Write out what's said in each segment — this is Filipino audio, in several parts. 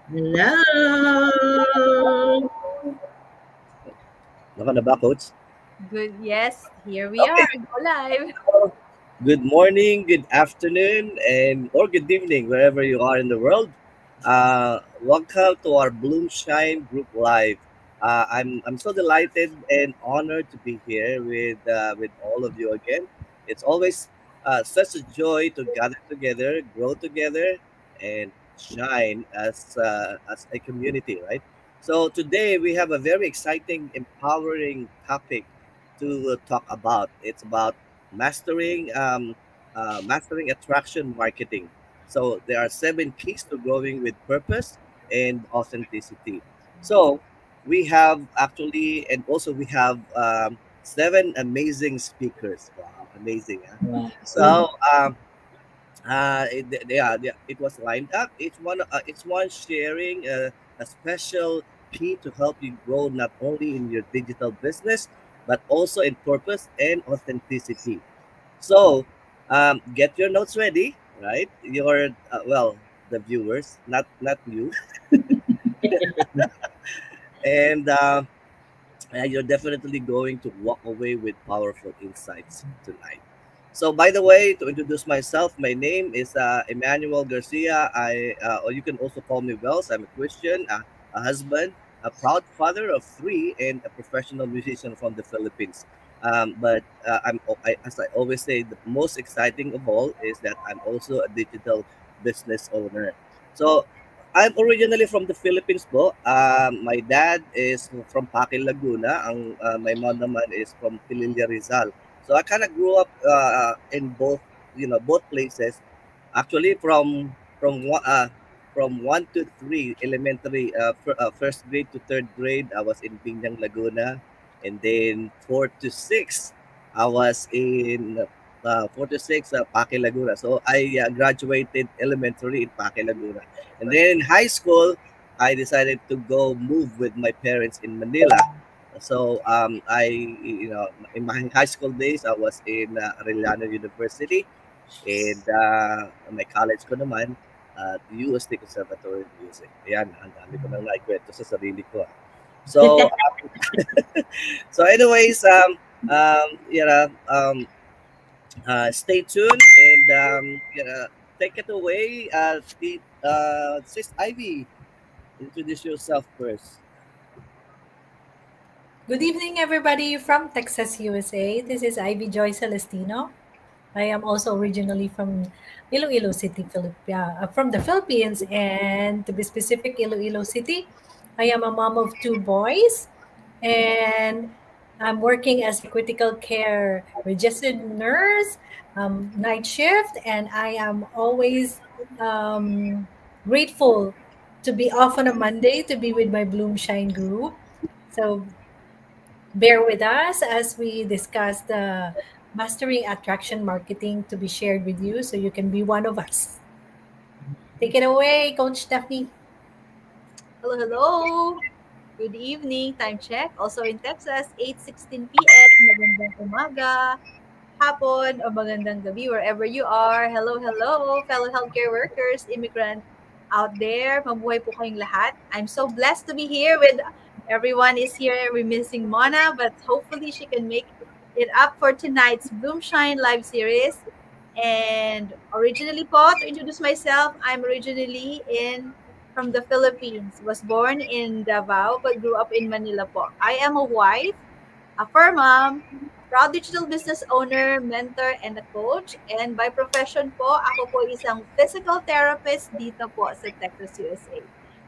Hello. Naka na ba, Coach? Good. Yes, here we Okay. are. Go live. Good morning, good afternoon, and or good evening, wherever you are in the world. Welcome to our Bloom Shine Group Live. I'm so delighted and honored to be here with all of you again. It's always such a joy to gather together, grow together, and shine as a community, right? So today we have a very exciting, empowering topic to talk about. It's about mastering mastering attraction marketing. So there are 7 keys to growing with purpose and authenticity. So we have actually, and also we have 7 amazing speakers. Wow, amazing! Huh? So it was lined up. Each one sharing a special key to help you grow not only in your digital business but also in purpose and authenticity. So, get your notes ready, right? Your the viewers, not you, and you're definitely going to walk away with powerful insights tonight. So, by the way, to introduce myself, my name is Emmanuel Garcia. Or you can also call me Wells. I'm a Christian, a husband, a proud father of 3, and a professional musician from the Philippines. As I always say, the most exciting of all is that I'm also a digital business owner. So I'm originally from the Philippines po. My dad is from Paquil, Laguna. My mom naman is from Pililla, Rizal. So I kind of grew up in both places. Actually, from 1 to 3 elementary, first grade to third grade, I was in Binyang, Laguna, and then 4 to 6, I was in 4 to 6, Paquil, Laguna. So I graduated elementary in Paquil, Laguna. And then in high school, I decided to go move with my parents in Manila. So in my high school days, I was in Arellano University, and my college ko naman, UST Conservatory of Music. Ayan, ang dami ko nang naikwento sa sarili ko. So, anyways, stay tuned and take it away, Sis Ivy. Introduce yourself first. Good evening, everybody from Texas, USA. This is Ivy Joy Celestino. I am also originally from Iloilo City, from the Philippines, and to be specific, Iloilo City. I am a mom of 2 boys, and I'm working as a critical care registered nurse, night shift, and I am always grateful to be off on a Monday to be with my Bloom Shine group. So bear with us as we discuss the mastering attraction marketing to be shared with you so you can be one of us. Take it away, Coach Stephanie. Hello, hello. Good evening. Time check. Also in Texas, 8:16 p.m. Magandang umaga, hapon, o magandang gabi wherever you are. Hello, hello, fellow healthcare workers, immigrant out there. Mabuhay po kayong lahat. I'm so blessed to be here with everyone is here. We're missing Mona, but hopefully she can make it up for tonight's Bloom Shine live series. And originally po, to introduce myself, I'm originally in from the Philippines. Was born in Davao but grew up in Manila po. I am a wife, a fur mom, proud digital business owner, mentor, and a coach. And by profession po, ako po isang physical therapist dito po sa Texas, USA.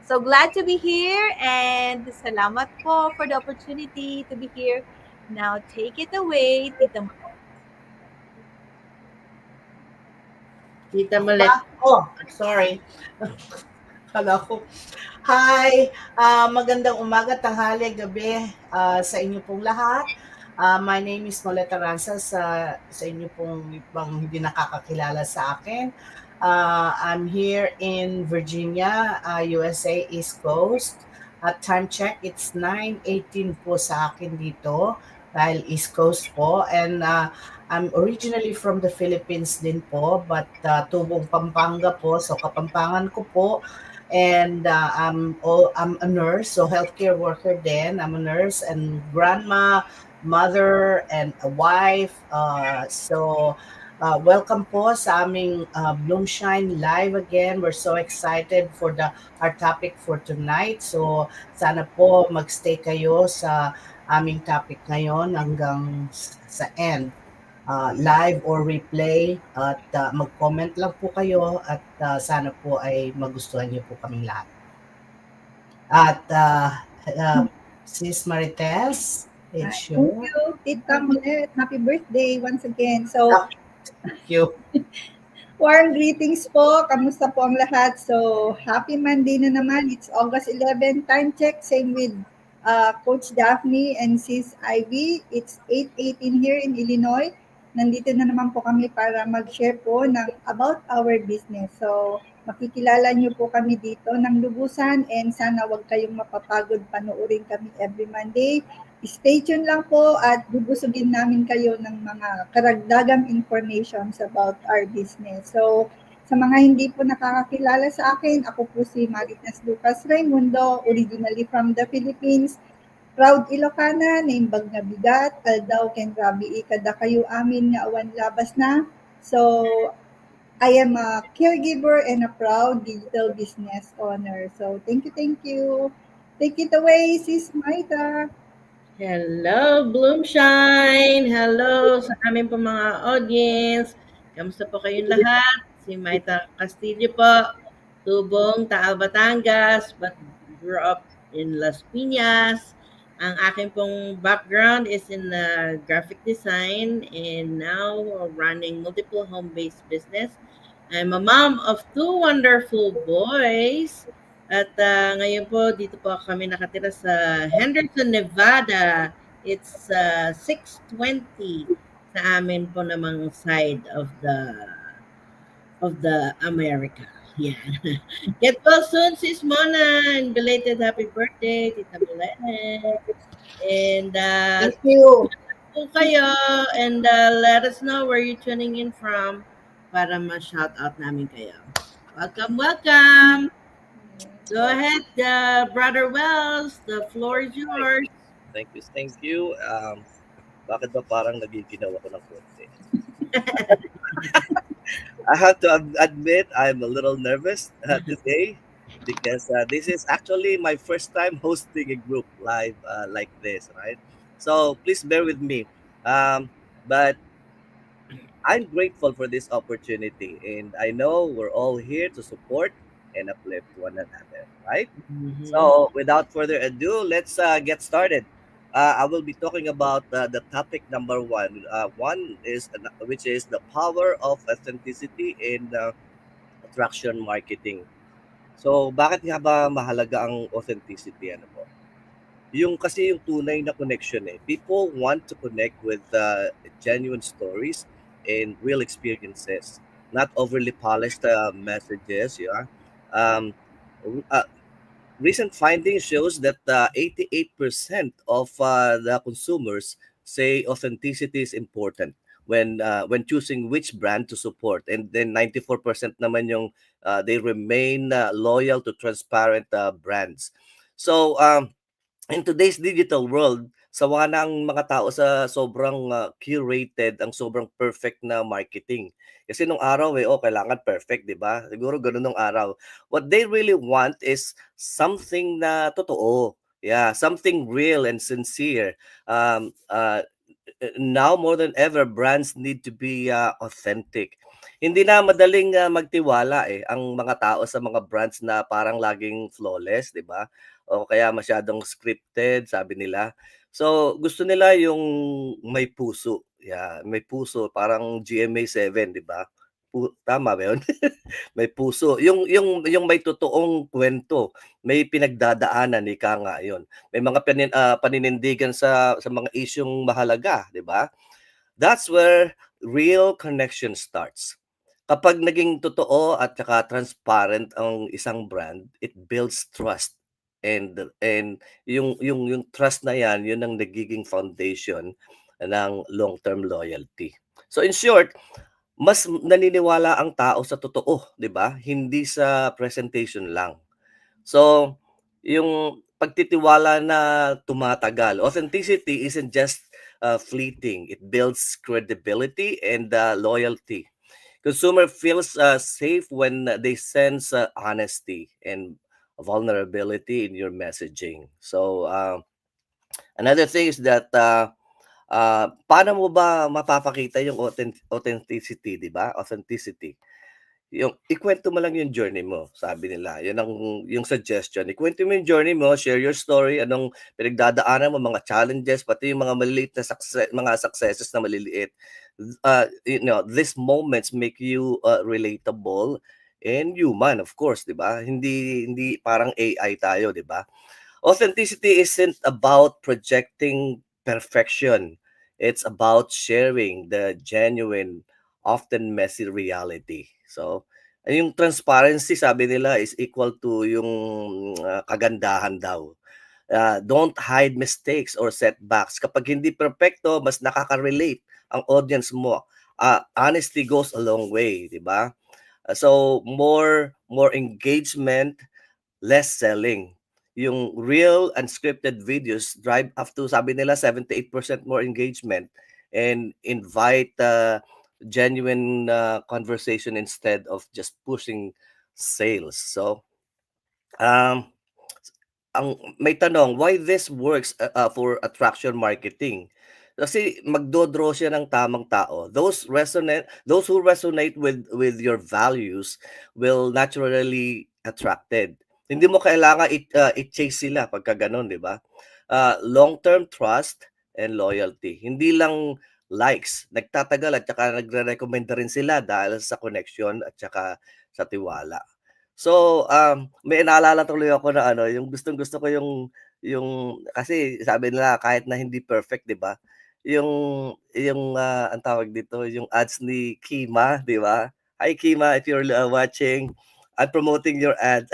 So glad to be here and salamat po for the opportunity to be here. Now take it away, Tita Ma. Tita Malet. Oh, sorry. Kala ko. Hi, magandang umaga, tanghali, gabi sa inyo pong lahat. My name is Noleta Ranza sa inyo pong ibang hindi nakakakilala sa akin. I'm here in Virginia, USA, East Coast. At time check, it's 9:18 po sa akin dito dahil East Coast po. And I'm originally from the Philippines din po, but tubong Pampanga po. So Kapampangan ko po. And I'm a nurse, so healthcare worker din. I'm a nurse and grandma, mother, and a wife. Welcome po sa aming Bloomshine Live again. We're so excited for our topic for tonight. So sana po magstay kayo sa aming topic ngayon hanggang sa end. Live or replay at mag-comment lang po kayo at sana po ay magustuhan niyo po kaming lahat. At Sis Marites, it's Thank your... you, Tita Mulet. Happy birthday once again. So, Thank you. warm greetings po. Kamusta po ang lahat? So, happy Monday na naman. It's August 11. Time check. Same with Coach Daphne and Sis Ivy. It's 8:18 here in Illinois. Nandito na naman po kami para mag-share po ng about our business. So, makikilala niyo po kami dito ng lubusan and sana wag kayong mapapagod panoorin kami every Monday. Stay tuned lang po at bubusugin namin kayo ng mga karagdagang informations about our business. So, sa mga hindi po nakakakilala sa akin, ako po si Marites Lucas Raimundo, originally from the Philippines. Proud Ilocana, naimbag nga bigat, aldaw ken grabe ikada kayo amin nga awan labas na. So, I am a caregiver and a proud digital business owner. So, thank you. Take it away, Sis Maita. Hello, Bloomshine! Hello sa aming po mga audience. Kamusta po kayong lahat? Si Maita Castillo po, tubong Taal, Batangas, but grew up in Las Piñas. Ang aking pong background is in graphic design and now running multiple home-based business. I'm a mom of 2 wonderful boys. At ngayon po, dito po kami nakatira sa Henderson, Nevada. It's 6:20 sa amin po namang side of the America. Yeah. Get well soon, Sis Mona, and belated happy birthday, Tita Milene. And Thank you. po kayo and let us know where you're tuning in from para ma-shout out namin kayo. Welcome. Go ahead, Brother Wells. The floor is yours. Thank you. Bakit ba parang nagiginaw ako ng konti? I have to admit I'm a little nervous today because this is actually my first time hosting a group live like this, right? So please bear with me. But I'm grateful for this opportunity, and I know we're all here to support and uplift one another, right? So, without further ado, let's get started. I will be talking about the topic number one. Which is the power of authenticity in attraction marketing. So, bakit nga ba mahalaga ang authenticity? Ano po? Kasi yung tunay na connection eh. People want to connect with genuine stories and real experiences, not overly polished messages. Yeah. Recent findings shows that 88% of the consumers say authenticity is important when choosing which brand to support, and then 94% naman yung they remain loyal to transparent brands. So in today's digital world, sawa na ang mga tao sa sobrang curated, ang sobrang perfect na marketing. Kasi nung araw kailangan perfect, di ba? Siguro ganun nung araw. What they really want is something na totoo. Yeah, something real and sincere. Now more than ever, brands need to be authentic. Hindi na madaling magtiwala ang mga tao sa mga brands na parang laging flawless, di ba? O kaya masyadong scripted, sabi nila. So, gusto nila yung may puso. Yeah, may puso, parang GMA 7, di ba? Tama ba 'yun? May puso. Yung may totoong kwento, may pinagdadaanan, ika nga 'yun. May mga paninindigan sa mga isyung mahalaga, di ba? That's where real connection starts. Kapag naging totoo at saka transparent ang isang brand, it builds trust. And yung trust na yan, yun ang nagiging foundation ng long-term loyalty. So in short, mas naniniwala ang tao sa totoo, 'di ba? Hindi sa presentation lang. So, yung pagtitiwala na tumatagal. Authenticity isn't just fleeting. It builds credibility and loyalty. Consumer feels safe when they sense honesty and vulnerability in your messaging. So, another thing is that paano mo ba mapapakita yung authenticity, 'di ba? Authenticity. Yung ikwento mo lang yung journey mo, sabi nila. Yun ang yung suggestion. Ikwento mo yung journey mo, share your story, anong pinagdadaanan mo, mga challenges, pati yung mga maliliit na mga successes na maliliit. These moments make you relatable and human, of course, 'di ba? Hindi parang AI tayo, 'di ba? Authenticity isn't about projecting perfection. It's about sharing the genuine, often messy reality. So, yung transparency, sabi nila, is equal to yung kagandahan daw. Don't hide mistakes or setbacks. Kapag hindi perfecto, mas nakaka-relate ang audience mo. Honesty goes a long way, di ba? So, more engagement, less selling. Yung real unscripted videos drive up to, sabi nila, 78% more engagement and invite genuine conversation instead of just pushing sales. So, um, may tanong, why this works for attraction marketing? Kasi magdo-draw siya ng tamang tao. Those who resonate with your values will naturally attracted. Hindi mo kailangan i-chase sila pagka ganun, di ba? Long-term trust and loyalty. Hindi lang likes, nagtatagal at saka nagre-recommend rin sila dahil sa connection at saka sa tiwala. So, may naalala tuloy ako na ano, yung gustong-gusto ko yung kasi sabi nila kahit na hindi perfect, 'di ba? Ang tawag dito, yung ads ni Kima, 'di ba? Hi Kima, if you're watching, I'm promoting your ad.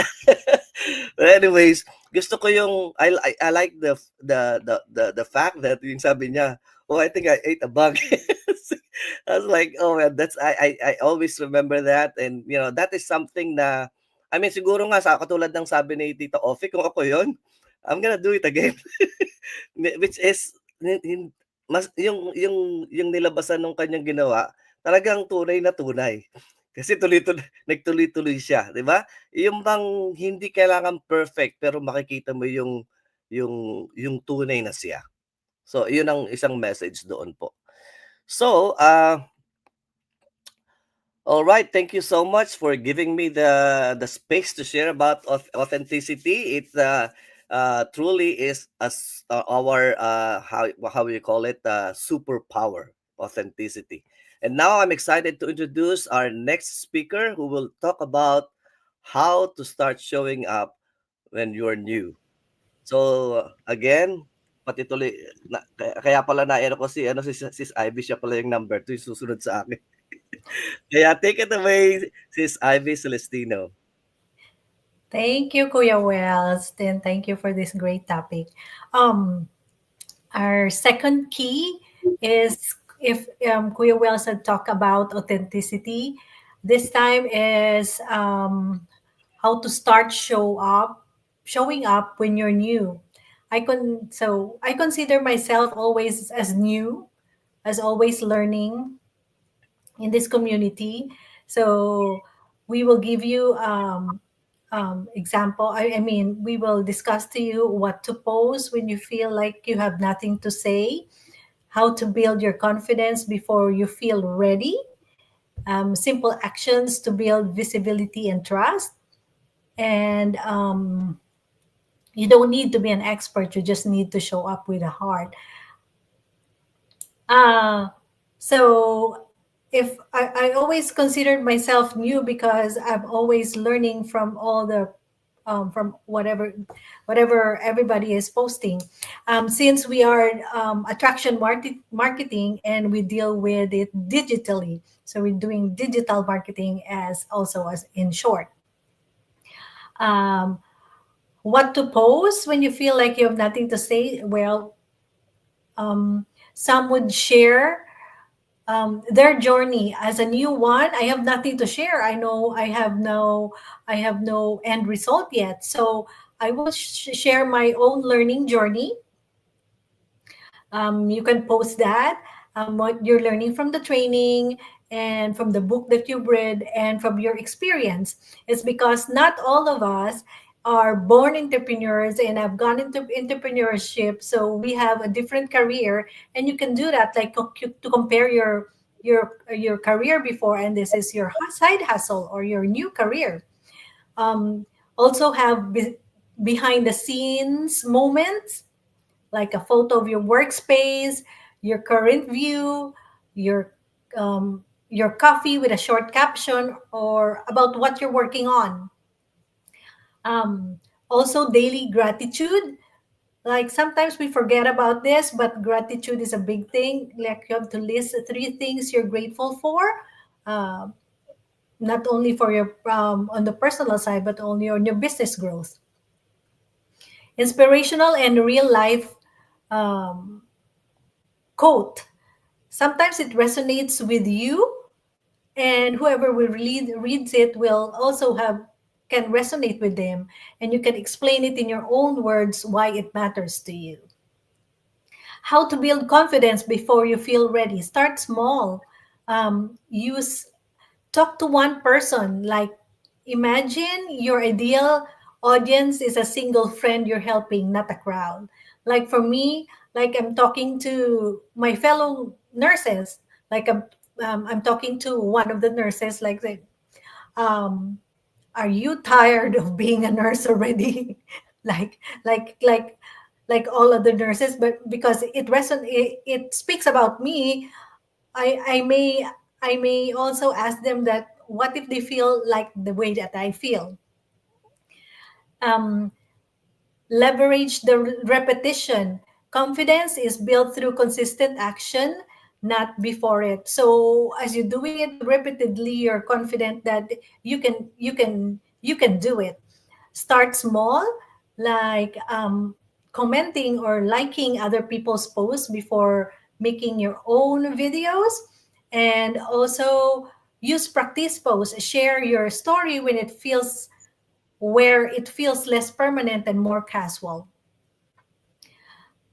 But anyways, gusto ko yung I like the fact that yung sabi niya, "Oh, I think I ate a bug." I was like, "Oh man, I always remember that." And that is something na I mean, siguro nga sa katulad ng sabi ni Tita Offie, kung ako 'yon, I'm gonna do it again. Which is mas yung nilabasan nung kanyang ginawa, talagang tunay na tunay. Kasi nagtuloy-tuloy siya, 'di ba? Yung bang hindi kailangan perfect pero makikita mo yung tunay na siya. So, 'yun ang isang message doon po. So, all right, thank you so much for giving me the space to share about authenticity. It truly is our how you call it, superpower, authenticity. And now I'm excited to introduce our next speaker who will talk about how to start showing up when you're new. So again, pati tuloy kaya pala ko si Sis Ivy, siya pala yung number 2 yung susunod sa akin. Kaya take it away, Sis Ivy Celestino. Thank you, Kuya Wells. Then thank you for this great topic. Our second key is if Kuya Wells had talked about authenticity, this time is how to start showing up when you're new. I consider myself always as new, as always learning in this community. So we will give you example. I mean, we will discuss to you what to post when you feel like you have nothing to say, how to build your confidence before you feel ready, simple actions to build visibility and trust. And you don't need to be an expert, you just need to show up with a heart. So if I always considered myself new because I'm always learning from all the from whatever everybody is posting. Since we are attraction marketing and we deal with it digitally, so we're doing digital marketing as in short. What to post when you feel like you have nothing to say? Well, some would share their journey as a new one. I have nothing to share. I know I have no end result yet. So I will share my own learning journey. You can post that, what you're learning from the training and from the book that you've read and from your experience. It's because not all of us are born entrepreneurs and have gone into entrepreneurship. So we have a different career, and you can do that, like to compare your career before, and this is your side hustle or your new career. Also have behind the scenes moments, like a photo of your workspace, your current view, your your coffee with a short caption or about what you're working on. Also, daily gratitude. Like sometimes we forget about this, but gratitude is a big thing. Like you have to list 3 things you're grateful for, uh, not only for your on the personal side, but only on your business growth. Inspirational and real life um, quote. Sometimes it resonates with you, and whoever will reads it will also have can resonate with them, and you can explain it in your own words why it matters to you. How to build confidence before you feel ready. Start small. Use Talk to one person. Like imagine your ideal audience is a single friend you're helping, not a crowd. Like for me, like I'm talking to my fellow nurses. Like I'm talking to one of the nurses. Like um, are you tired of being a nurse already? like like like like all other nurses, but because it speaks about me, I may also ask them that what if they feel like the way that I feel. Um, Leverage the repetition. Confidence is built through consistent action, not before it. So as you're doing it repeatedly, you're confident that you can do it. Start small, like commenting or liking other people's posts before making your own videos, and also use practice posts. Share your story when it feels where it feels less permanent and more casual.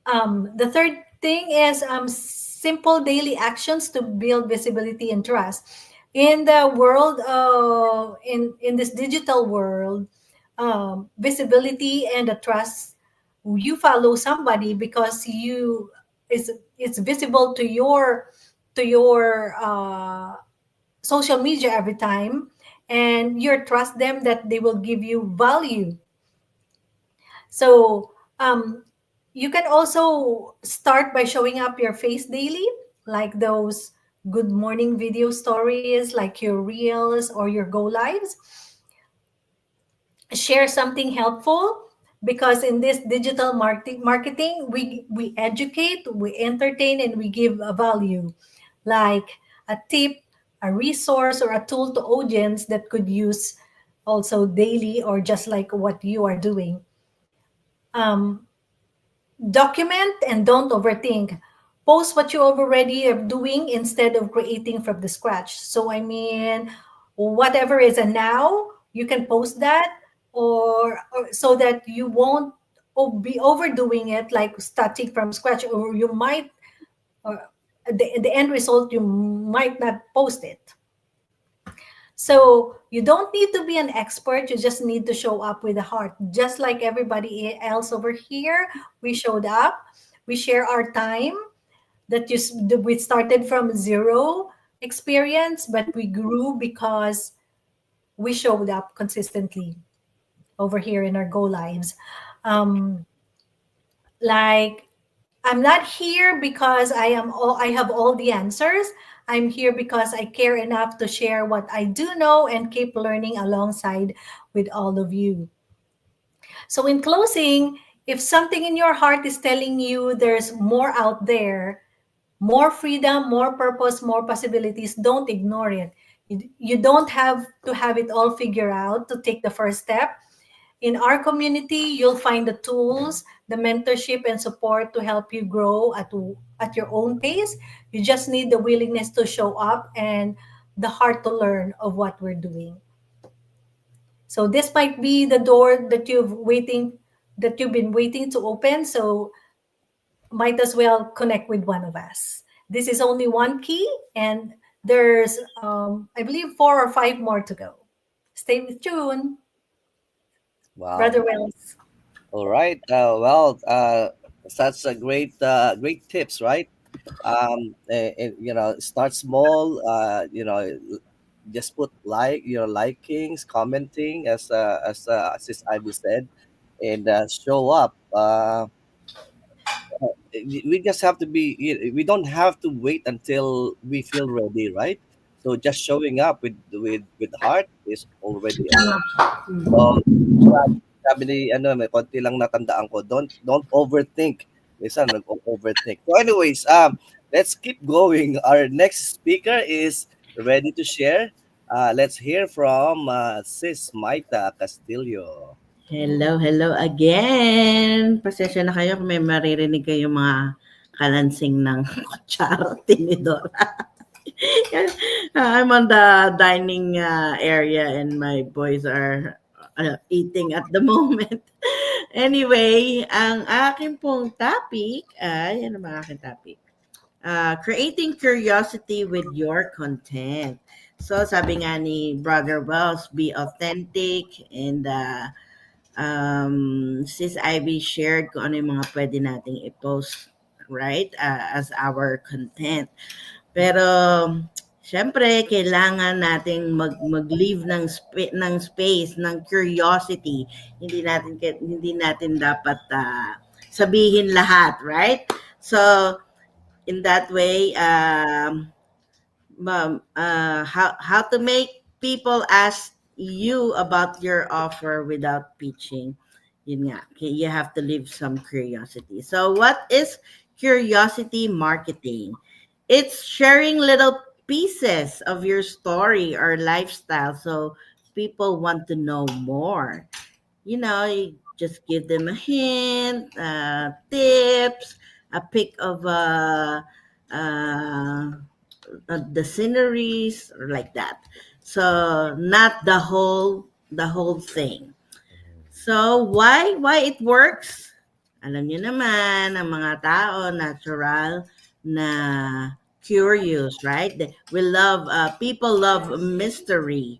The third thing is simple daily actions to build visibility and trust. In the world, in this digital world, visibility and the trust, you follow somebody because it's visible to your social media every time, and you trust them that they will give you value. So you can also start by showing up your face daily, like those good morning video stories, like your reels or your go lives. Share something helpful, because in this digital marketing, we educate, we entertain, and we give a value, like a tip, a resource, or a tool to audience that could use also daily, or just like what you are doing. um, Document and don't overthink. Post what you already are doing instead of creating from the scratch. So I mean, whatever is a now, you can post that, or so that you won't be overdoing it, like starting from scratch, or you might, or the end result, you might not post it. So you don't need to be an expert. You just need to show up with a heart. Just like everybody else over here, we showed up. We share our time. We started from zero experience, but we grew because we showed up consistently over here in our Go Lives. Um, like I'm not here because I have all the answers. I'm here because I care enough to share what I do know and keep learning alongside with all of you. So in closing, if something in your heart is telling you there's more out there, more freedom, more purpose, more possibilities, don't ignore it. You don't have to have it all figured out to take the first step. In our community, you'll find the tools, the mentorship and support to help you grow at your own pace. You just need the willingness to show up and the heart to learn of what we're doing. So this might be the door that you've been waiting to open. So might as well connect with one of us. This is only one key, and there's I believe 4 or 5 more to go. Stay tuned, Wow. Brother Wells. All right. Such a great tips, right? Start small. Just put likings, commenting, as Ivy said, and show up. We just have to be. We don't have to wait until we feel ready, right? So just showing up with heart is already enough. So, sabi ni may konti lang natandaan ko, don't overthink. Minsan nag-overthink. So anyways, let's keep going. Our next speaker is ready to share. Let's hear from Sis Maita Castillo. Hello again. Pasensya na kayo kung may maririnig kayong mga kalansing ng kutsara at tinidor. I'm on the dining area and my boys are eating at the moment. Anyway, ang aking pong topic ay, ano ba ang aking topic? Creating curiosity with your content. So, sabi nga ni Brother Wells, be authentic and Sis Ivy shared kung ano yung mga pwede nating i-post, right, as our content. Pero, syempre, kailangan nating mag-leave ng space, ng curiosity. Hindi natin dapat sabihin lahat, right? So, in that way, how to make people ask you about your offer without pitching. Yun nga, you have to leave some curiosity. So what is curiosity marketing? It's sharing little pieces of your story or lifestyle so people want to know more. You just give them a hint, tips, a pic of the sceneries or like that. So not the whole thing. So why it works? Alam niyo naman, ang mga tao natural na curious, right? People love mystery.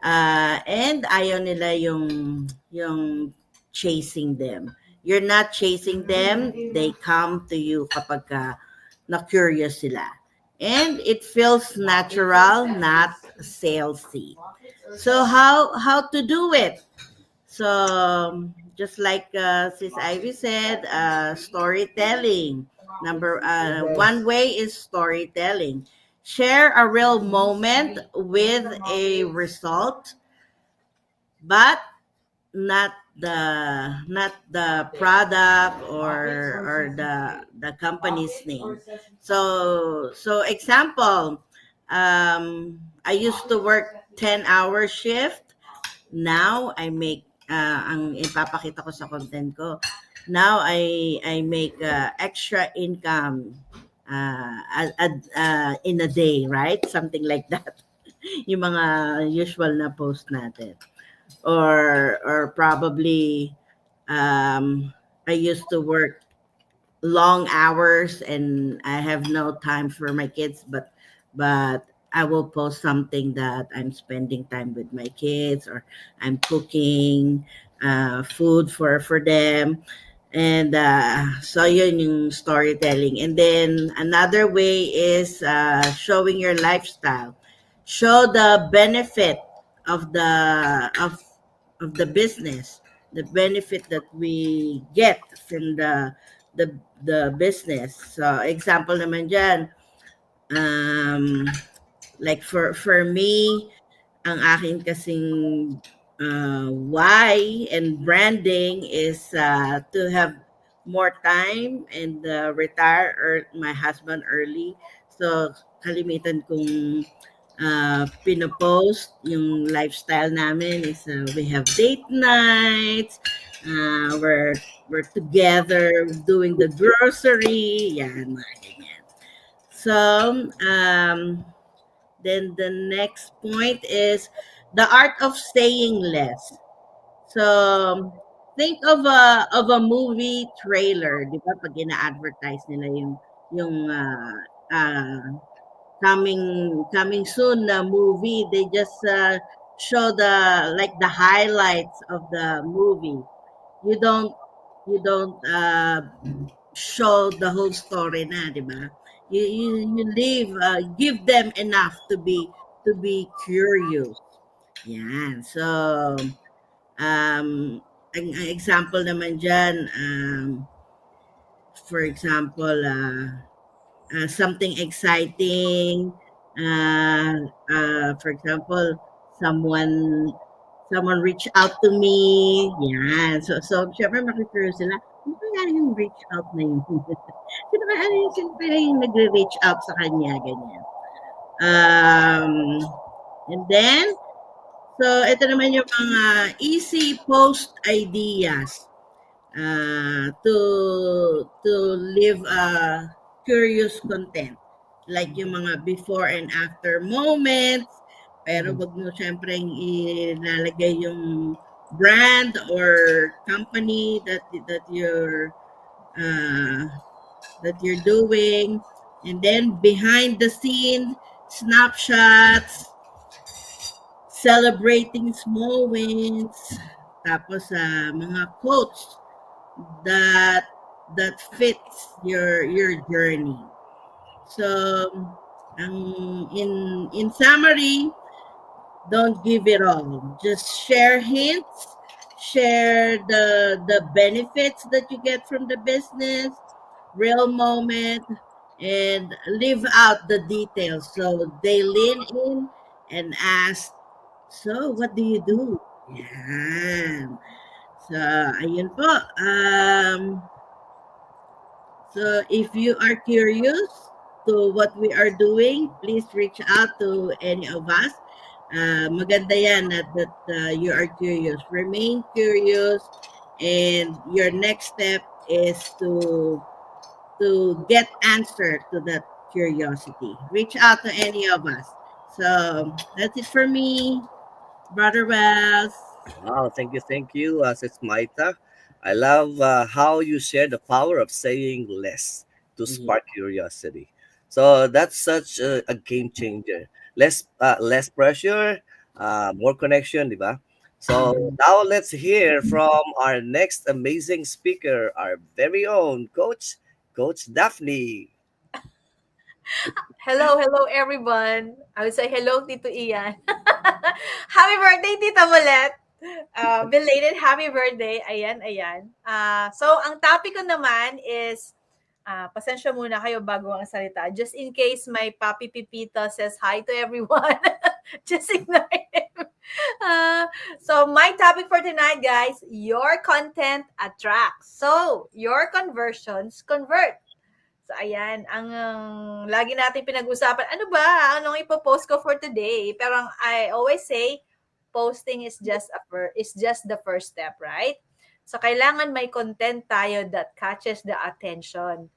And ayaw nila yung chasing them. You're not chasing them, they come to you kapag na curious sila. And it feels natural, not salesy. So how to do it? So just like Sis Ivy said, storytelling. One way is storytelling. Share a real moment with a result, but not the product or the company's name. So example, I used to work 10-hour shift. Now I make ang ipapakita ko sa content ko. Now I make extra income in a day, right? Something like that. Yung mga usual na post natin. Or probably I used to work long hours and I have no time for my kids, but I will post something that I'm spending time with my kids or I'm cooking food for them. And so yun yung storytelling. And then another way is showing your lifestyle. Show the benefit of the business, the benefit that we get from the business. So example naman dyan, like for me, ang akin kasing why and branding is to have more time and retire my husband early. So kalimitan kong pinopost yung lifestyle namin is we have date nights, we're together doing the grocery, yan, mga ganyan. So, then the next point is the art of saying less. So, think of a movie trailer, 'di ba? Pag ina-advertise nila yung coming soon na movie, they just show the highlights of the movie. You don't show the whole story na, 'di ba? You leave give them enough to be curious. Yan. So, ang example naman dyan, for example, something exciting, for example, someone reach out to me, yan. So syempre makikurious sila, ano kaya yung reach out na yun? Sino kaya yung nagre-reach out sa kanya, ganyan. And then, so ito naman yung mga easy post ideas to live curious content. Like yung mga before and after moments, pero wag mo syempre ilalagay yung brand or company that you're doing, and then behind the scene snapshots, celebrating small wins, tapos mga quotes that fits your journey. So, in summary, don't give it all. Just share hints, share the benefits that you get from the business, real moment, and leave out the details. So they lean in and ask, so what do you do? Yan. So, ayun po. So if you are curious to what we are doing, please reach out to any of us. Maganda yan that you are curious. Remain curious, and your next step is to get answer to that curiosity. Reach out to any of us. So that's it for me, Brother Wells. Wow, thank you, Sis Maita. I love how you share the power of saying less to spark curiosity. So that's such a game changer. Less pressure, more connection, di ba? So now let's hear from our next amazing speaker, our very own Coach Daphne. Hello everyone. I would say hello, Tito Ian. Happy birthday, Tita Molet. Belated happy birthday. Ayan. So, ang topic ko naman is, pasensya muna kayo bago ang salita. Just in case my Papi Pipito says hi to everyone. Just ignore him. So, my topic for tonight, guys, your content attracts. So, your conversions convert. So, ayan, ang lagi natin pinag-usapan, ano ba? Anong ipopost ko for today? Pero I always say, posting is just the first step, right? So, kailangan may content tayo that catches the attention.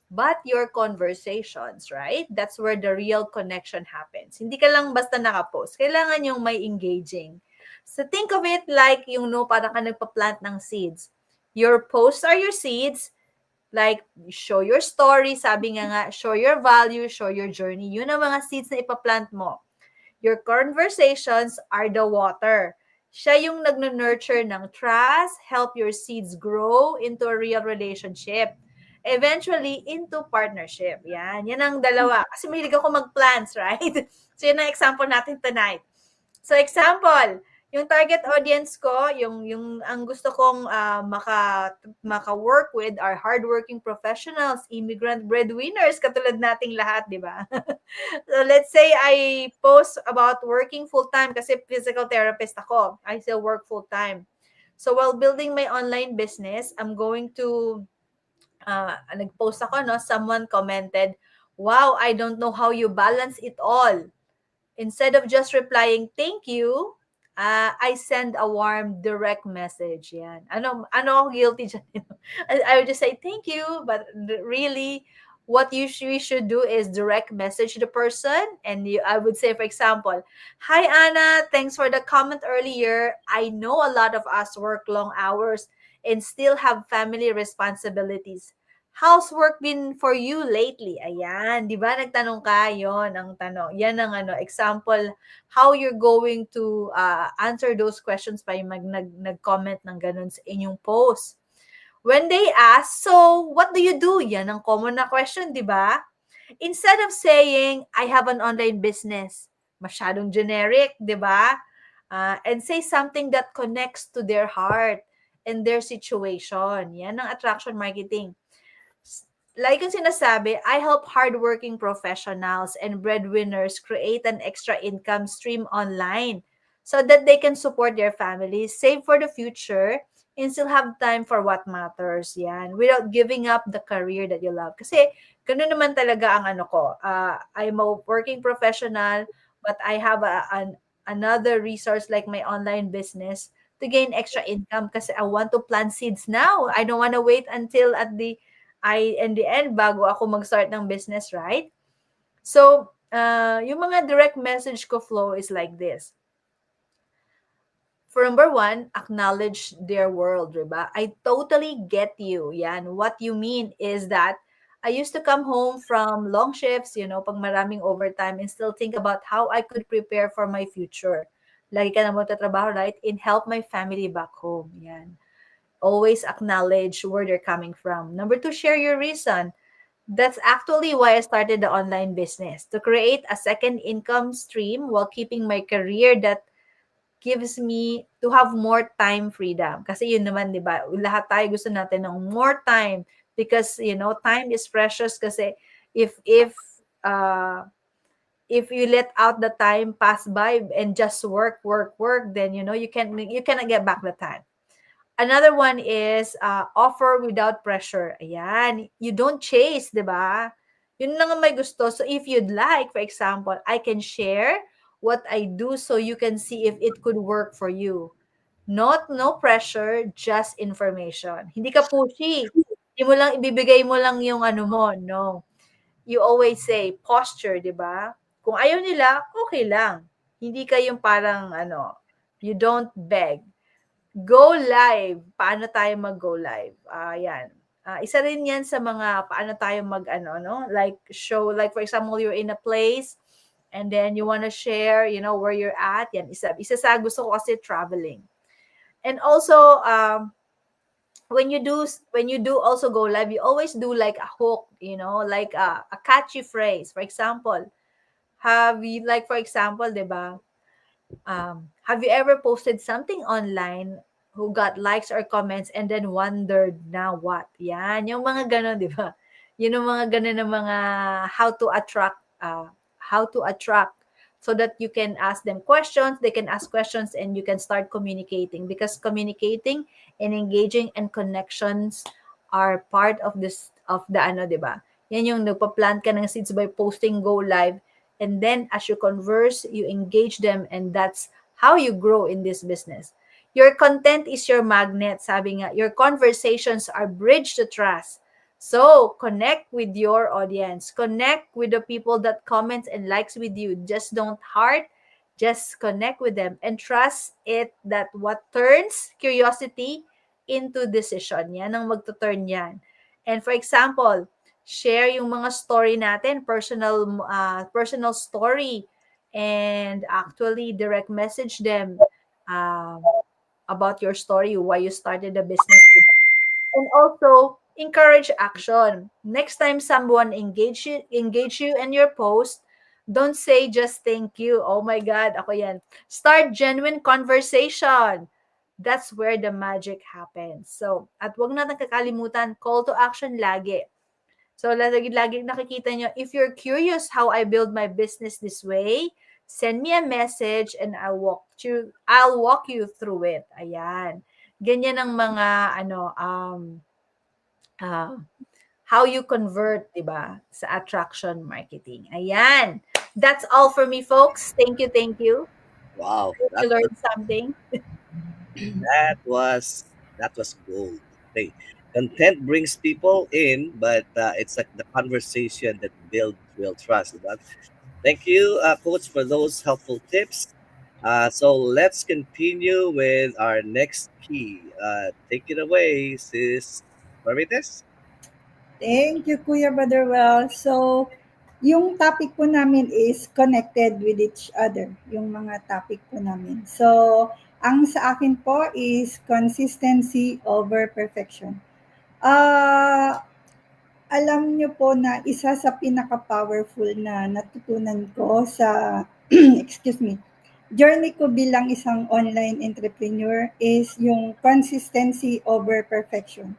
But your conversations, right? That's where the real connection happens. Hindi ka lang basta nakapost. Kailangan yung may engaging. So, think of it like yung para ka nagpa-plant ng seeds. Your posts are your seeds. Like, show your story, sabi nga, show your value, show your journey. Yun ang mga seeds na ipaplant mo. Your conversations are the water. Siya yung nag-nurture ng trust, help your seeds grow into a real relationship. Eventually, into partnership. Yan ang dalawa. Kasi mahilig ako mag-plants, right? So, yun ang example natin tonight. So, example, yung target audience ko, yung ang gusto kong maka-work with are hardworking professionals, immigrant breadwinners, katulad nating lahat, di ba? So let's say I post about working full-time kasi physical therapist ako. I still work full-time. So while building my online business, I'm going to, nag-post ako, no? Someone commented, wow, I don't know how you balance it all. instead of just replying thank you, I send a warm direct message. Yan. Ano ako guilty dyan? I would just say thank you, but really, what we should do is direct message the person, and I would say, for example, hi Anna, thanks for the comment earlier. I know a lot of us work long hours and still have family responsibilities. How's work been for you lately? Ayan, 'di ba? Nagtanong ka, 'yon ang tanong. Yan ang example how you're going to answer those questions by nag-comment ng ganun sa inyong post. When they ask, so what do you do? Yan ang common na question, 'di ba? Instead of saying I have an online business, masyadong generic, 'di ba? And say something that connects to their heart and their situation. Yan ang attraction marketing. Like yung sinasabi, I help hardworking professionals and breadwinners create an extra income stream online so that they can support their families, save for the future, and still have time for what matters. Yan. Without giving up the career that you love. Kasi ganun naman talaga ang ko. I'm a working professional, but I have another resource like my online business to gain extra income kasi I want to plant seeds now. I don't want to wait until in the end, bago ako mag-start ng business, right? So, yung mga direct message ko flow is like this. For number one, acknowledge their world, diba? I totally get you. Yan. What you mean is that I used to come home from long shifts, pag maraming overtime, and still think about how I could prepare for my future. Lagi ka na magtatrabaho, right? And help my family back home. Yan. Always acknowledge where they're coming from. Number two, share your reason. That's actually why I started the online business, to create a second income stream while keeping my career that gives me to have more time freedom. Kasi yun naman, di ba? Lahat tayo gusto natin ng more time because, time is precious kasi if you let out the time pass by and just work, then, you cannot get back the time. Another one is offer without pressure. Ayan. You don't chase, di ba? Yun lang ang may gusto. So if you'd like, for example, I can share what I do so you can see if it could work for you. No pressure, just information. Hindi ka pushy. Ibibigay mo lang yung mo, no. You always say posture, di ba? Kung ayaw nila, okay lang. Hindi ka yung parang you don't beg. Go live. Paano tayo mag-go live? Yan. Isa rin yan sa mga paano tayo like show, like for example, you're in a place and then you want to share, where you're at. Yan, isa sa gusto ko kasi traveling. And also, when you do also go live, you always do like a hook, like a catchy phrase. For example, have you, like for example, diba? Have you ever posted something online who got likes or comments and then wondered, now what? Yan, yung mga ganon, di ba? Yun yung mga ganon na mga how to attract so that you can ask them questions, they can ask questions, and you can start communicating because communicating and engaging and connections are part of the di ba? Yan yung nagpa-plant ka ng seeds by posting go live. And then as you converse, you engage them, and that's how you grow in this business. Your content is your magnet, sabi nga. Your conversations are bridge to trust. So, connect with your audience. Connect with the people that comments and likes with you. Just don't heart, just connect with them and trust it that what turns curiosity into decision. Yan ang magtuturn yan. And for example, share yung mga story natin, personal story, and actually direct message them about your story, why you started the business. And also encourage action. Next time someone engage you in your post, don't say just thank you. Oh my God, ako yan. Start genuine conversation. That's where the magic happens. So, at wag natin kakalimutan, call to action lagi. So, lagi nakikita nyo, if you're curious how I build my business this way, send me a message and I'll walk you through it. Ayan. Ganyan ang mga, how you convert, diba, sa attraction marketing. Ayan. That's all for me, folks. Thank you, thank you. Wow, Hope you learned something. that was that was gold. Okay, content brings people in, but it's like the conversation that builds real trust. But thank you, Coach, for those helpful tips. So let's continue with our next key. Take it away, sis Marites. Thank you, Kuya Brotherwell. So, yung topic po namin is connected with each other, yung mga topic po namin. So, ang sa akin po is consistency over perfection. Alam niyo po na isa sa pinaka-powerful na natutunan ko sa excuse me, journey ko bilang isang online entrepreneur is yung consistency over perfection.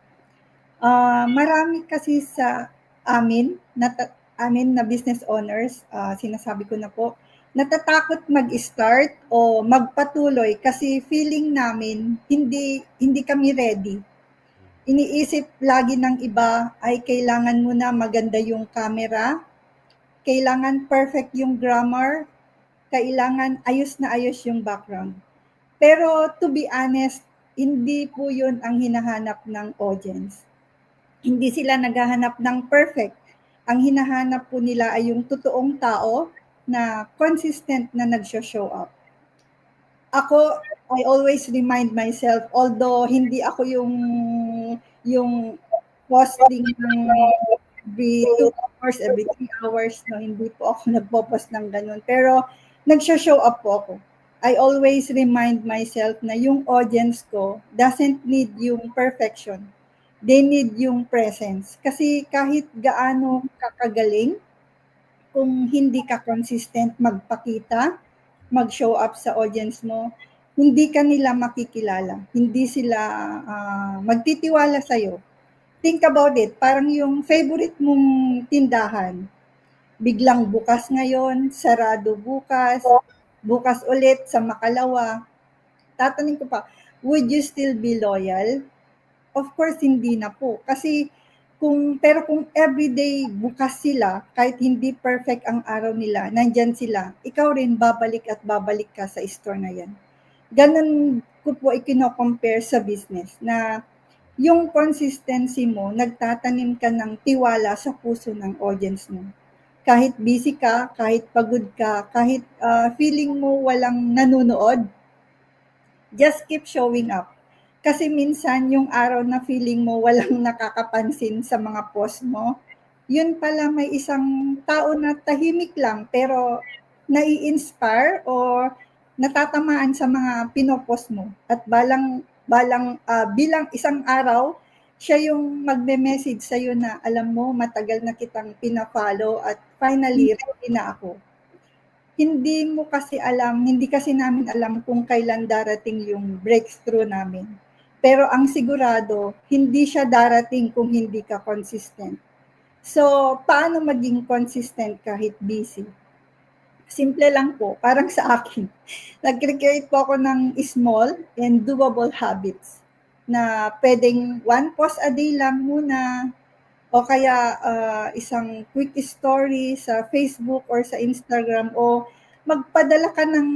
Marami kasi sa amin na business owners, sinasabi ko na po, natatakot mag-start o magpatuloy kasi feeling namin hindi kami ready. Iniisip lagi ng iba ay kailangan mo na maganda yung camera, kailangan perfect yung grammar, kailangan ayos na ayos yung background. Pero to be honest, hindi po yun ang hinahanap ng audience. Hindi sila naghahanap ng perfect. Ang hinahanap po nila ay yung totoong tao na consistent na nag-show up. Ako, I always remind myself, although hindi ako yung posting ng every 2 hours, every 3 hours, no, hindi po ako nagpo-post ng ganun. Pero nag-show up po ako. I always remind myself na yung audience ko doesn't need yung perfection. They need yung presence. Kasi kahit gaano kakagaling, kung hindi ka consistent magpakita, mag-show up sa audience mo, hindi ka nila makikilala. Hindi sila magtitiwala sa'yo. Think about it, parang yung favorite mong tindahan, biglang bukas ngayon, sarado bukas, bukas ulit sa makalawa. Tatanungin ko pa, would you still be loyal? Of course, hindi na po. Kasi kung everyday bukas sila, kahit hindi perfect ang araw nila, nandyan sila, ikaw rin babalik at babalik ka sa store na yan. Ganun ko po ikino-compare sa business na yung consistency mo, nagtatanim ka ng tiwala sa puso ng audience mo. Kahit busy ka, kahit pagod ka, kahit feeling mo walang nanonood, just keep showing up. Kasi minsan yung araw na feeling mo walang nakakapansin sa mga post mo, yun pala may isang tao na tahimik lang pero nai-inspire o natatamaan sa mga pinopost mo. At bilang isang araw, siya yung magme-message sa'yo na alam mo matagal na kitang pina-follow at finally ready na ako. Hindi kasi namin alam kung kailan darating yung breakthrough namin. Pero ang sigurado, hindi siya darating kung hindi ka consistent. So, paano maging consistent kahit busy? Simple lang po, parang sa akin. Nag-create po ako ng small and doable habits na pwedeng 1 post a day lang muna o kaya isang quick story sa Facebook or sa Instagram o magpadala ka ng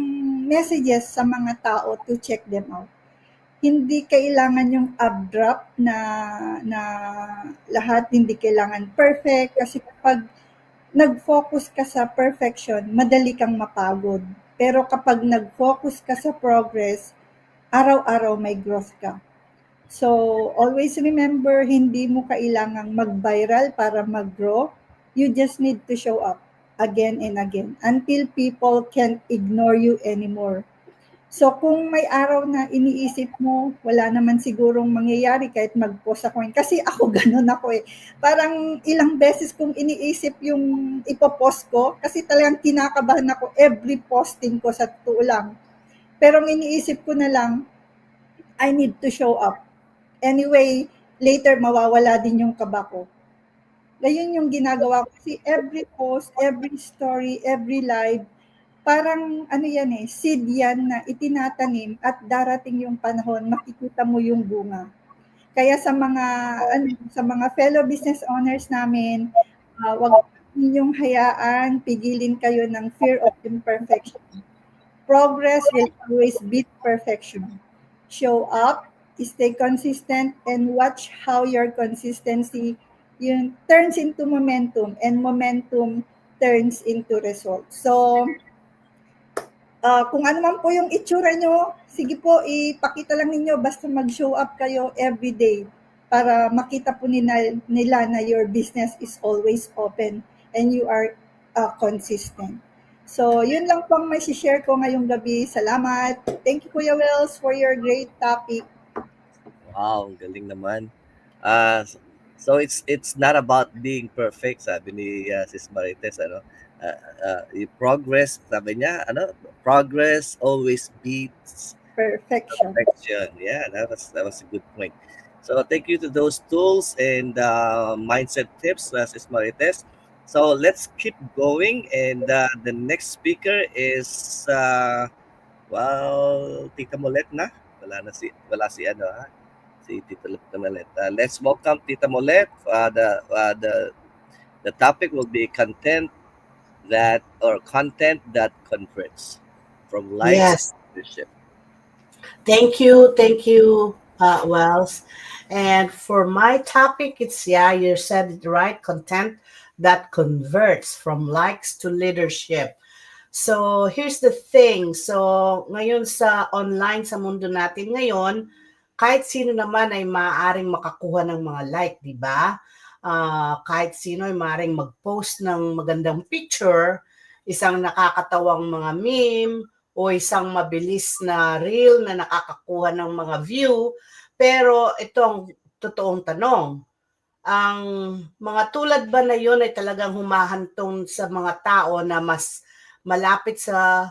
messages sa mga tao to check them out. Hindi kailangan yung abrupt na lahat, hindi kailangan perfect kasi kapag nag-focus ka sa perfection, madali kang mapagod. Pero kapag nag-focus ka sa progress, araw-araw may growth ka. So, always remember, hindi mo kailangang mag-viral para mag-grow. You just need to show up again and again until people can't ignore you anymore. So, kung may araw na iniisip mo, wala naman sigurong mangyayari kahit mag-post ako. Kasi ako ganun ako eh. Parang ilang beses kong iniisip yung ipopost ko kasi talagang kinakabahan ako every posting ko sa totoo lang. Pero ang iniisip ko na lang, I need to show up. Anyway, later mawawala din yung kaba ko. Ngayon yung ginagawa ko kasi every post, every story, every live, parang seed yan na itinatanim at darating yung panahon, makikita mo yung bunga. Kaya sa mga fellow business owners namin, wag ninyong hayaan pigilin kayo ng fear of imperfection. Progress will always beat perfection. Show up, stay consistent, and watch how your consistency turns into momentum, and momentum turns into results. So, kung ano man po yung itsura nyo, sige po, ipakita lang ninyo basta mag-show up kayo every day para makita po nila na your business is always open and you are consistent. So, yun lang po ang may share ko ngayong gabi. Salamat. Thank you, Kuya Wells, for your great topic. Wow, ang galing naman. So it's not about being perfect, sabi ni Sis Marites, ano? Yung progress, sabi niya, ano? Progress always beats Perfection. perfection. Yeah, that was a good point. So thank you to those tools and mindset tips, Sis Marites. So let's keep going, and the next speaker is Tita Molet na. Wala si ano ha. Si Tita Molet. Let's welcome Tita Molet. The topic will be content that converts from likes Yes. to leadership. Thank you, Wells. And for my topic, it's, you said it right, content that converts from likes to leadership. So, here's the thing. So, ngayon sa online, sa mundo natin ngayon, kahit sino naman ay maaaring makakuha ng mga like, di ba? Kahit sino ay maaaring mag-post ng magandang picture, isang nakakatawang mga meme, o isang mabilis na reel na nakakakuha ng mga view. Pero ito ang totoong tanong. Ang mga tulad ba na yun ay talagang humahantong sa mga tao na mas malapit sa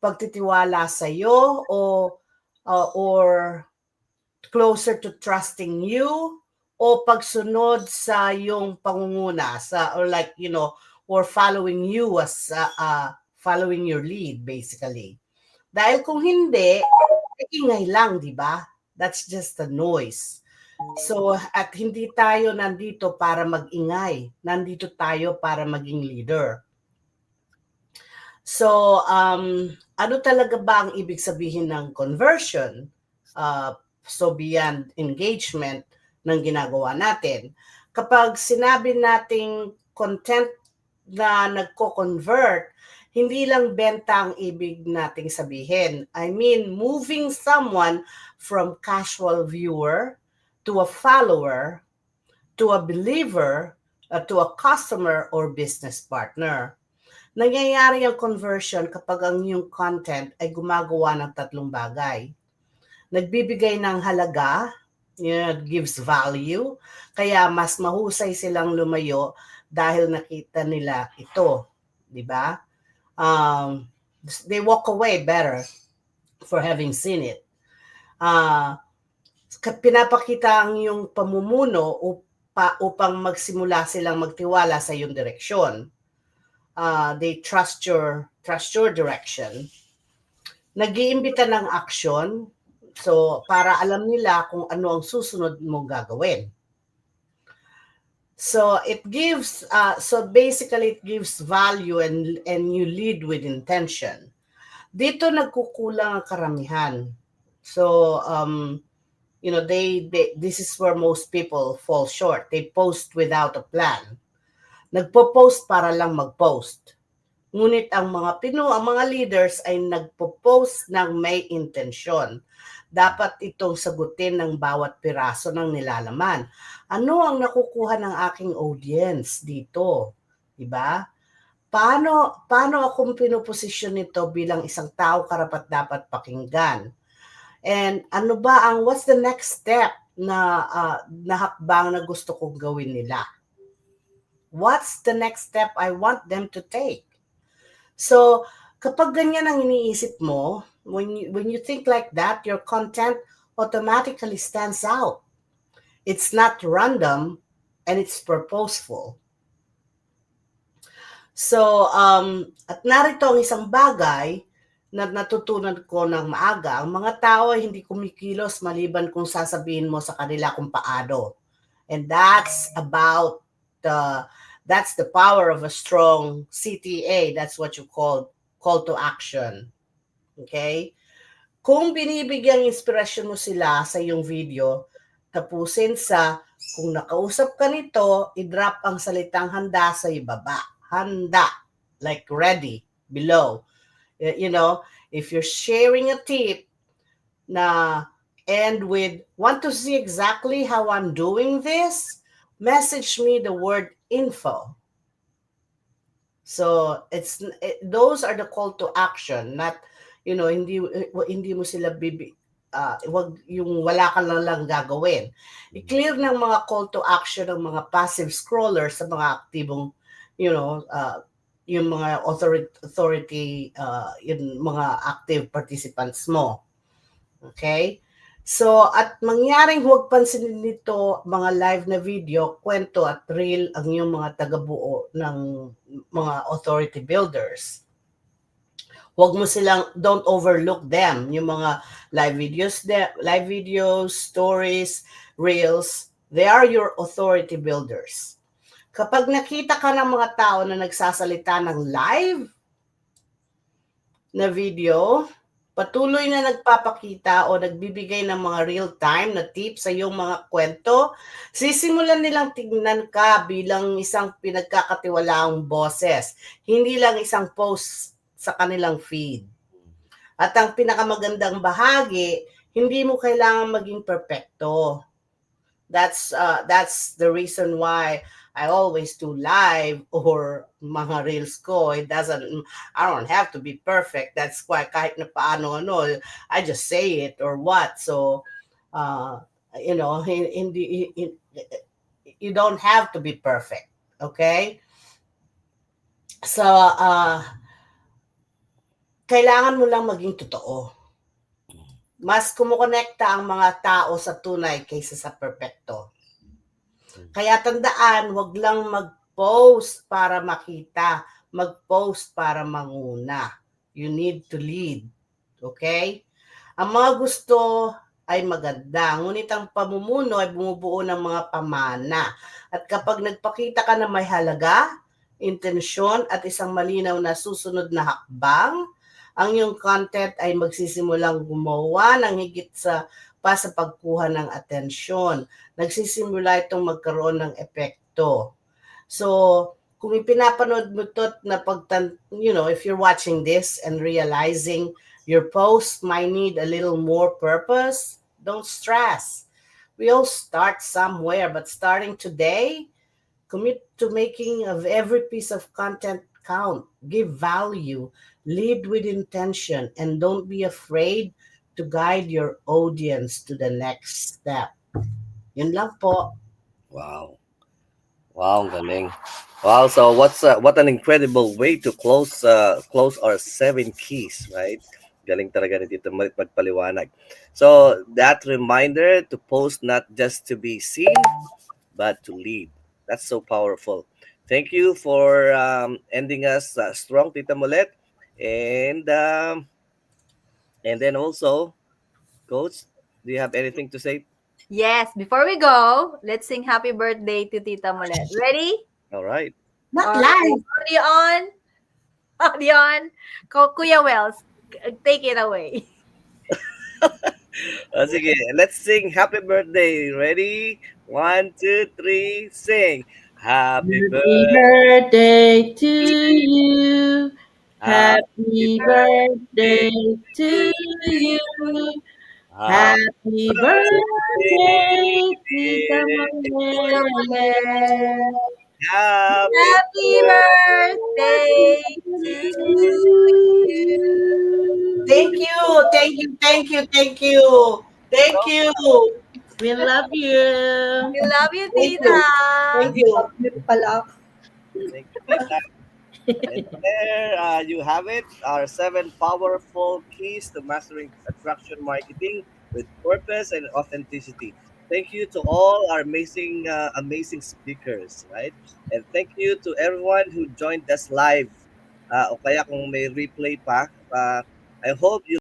pagtitiwala sa iyo or closer to trusting you o pagsunod sa yung pangunguna or following you as following your lead basically. Dahil kung hindi, ingay lang, di ba? That's just a noise. So, at hindi tayo nandito para mag-ingay. Nandito tayo para maging leader. So, ano talaga ba ang ibig sabihin ng conversion? So, beyond engagement ng ginagawa natin. Kapag sinabi nating content na nagko-convert, hindi lang benta ang ibig nating sabihin. I mean, moving someone from casual viewer to a follower, to a believer, to a customer or business partner. Nangyayari ang conversion kapag ang iyong content ay gumagawa ng tatlong bagay. Nagbibigay ng halaga, gives value, kaya mas mahusay silang lumayo dahil nakita nila ito, di ba? They walk away better for having seen it. Pinapakita ang iyong pamumuno upang magsimula silang magtiwala sa iyong direksyon. They trust your direction. Nag-iimbita ng action, so para alam nila kung ano ang susunod mong gagawin. So it gives basically it gives value and you lead with intention. Dito nagkukulang ang karamihan. So this is where most people fall short. They post without a plan. Nagpo-post para lang mag-post. Ngunit ang mga leaders ay nagpo-post ng may intensyon. Dapat itong sagutin ng bawat piraso ng nilalaman. Ano ang nakukuha ng aking audience dito? Diba? Paano akong pinoposisyon nito bilang isang tao karapat-dapat pakinggan? And what's the next step na hakbang na gusto kong gawin nila? What's the next step I want them to take? So, kapag ganyan ang iniisip mo, when you think like that, your content automatically stands out. It's not random and it's purposeful. So, at narito ang isang bagay na natutunan ko ng maaga. Ang mga tao ay hindi kumikilos maliban kung sasabihin mo sa kanila kung paano. And that's about the That's the power of a strong CTA. That's what you call to action. Okay? Kung binibigyang inspirasyon mo sila sa iyong video, tapusin sa kung nakausap ka nito, i-drop ang salitang handa sa ibaba. Handa, like ready, below. You know, if you're sharing a tip na end with, want to see exactly how I'm doing this? Message me the word info. So those are the call to action, not hindi mo sila wag yung wala ka lang gagawin. I-clear ng mga call to action ng mga passive scrollers sa mga aktibong yung mga authority yung mga active participants mo. Okay? So, at mangyaring huwag pansinin nito mga live na video, kwento at reel ang yung mga tagabuo ng mga authority builders. Huwag mo silang, don't overlook them. Yung mga live videos, stories, reels, they are your authority builders. Kapag nakita ka ng mga tao na nagsasalita ng live na video, patuloy na nagpapakita o nagbibigay ng mga real-time na tips sa iyong mga kwento, sisimulan nilang tingnan ka bilang isang pinagkakatiwalaang boses, hindi lang isang post sa kanilang feed. At ang pinakamagandang bahagi, hindi mo kailangan maging perfecto. That's the reason why I always do live or mga reels ko. I don't have to be perfect. That's why kahit na paano I just say it or what. So, you don't have to be perfect. Okay? So, kailangan mo lang maging totoo. Mas kumukonekta ang mga tao sa tunay kaysa sa perfecto. Kaya tandaan, wag lang mag-post para makita, mag-post para manguna. You need to lead. Okay? Ang mga gusto ay maganda, ngunit ang pamumuno ay bumubuo ng mga pamana. At kapag nagpakita ka na may halaga, intensyon at isang malinaw na susunod na hakbang, ang iyong content ay magsisimulang gumawa ng higit sa pagkuha ng atensyon. Nagsisimula itong magkaroon ng epekto. So, kung ipinapanood mo ito na if you're watching this and realizing your post might need a little more purpose, don't stress. We all start somewhere, but starting today, commit to making of every piece of content count. Give value, lead with intention, and don't be afraid to guide your audience to the next step. Yun lang po. Wow. Wow, ang galing. Wow, so what an incredible way to close our 7 keys, right? Galing talaga ni Tito magpaliwanag. So, that reminder to post not just to be seen, but to lead. That's so powerful. Thank you for ending us strong, Tita Molet. And then also, Coach, do you have anything to say? Yes, before we go, let's sing happy birthday to Tita Molet. Ready? All right. Not Or- live. Audio on. Audio on. Kuya Wells, take it away. Sige, let's sing happy birthday. Ready? 1, 2, 3, sing. Happy Happy birthday. birthday to you. Happy birthday to you. Happy birthday, Tita Molet. Happy birthday to you. Thank you. Thank you. We love you. We love you, Thank Tita. Thank you. Pala. Thank you, Tita. And there you have it, our 7 powerful keys to mastering attraction marketing with purpose and authenticity. Thank you to all our amazing speakers, right? And thank you to everyone who joined us live. O kaya kung may replay pa, I hope you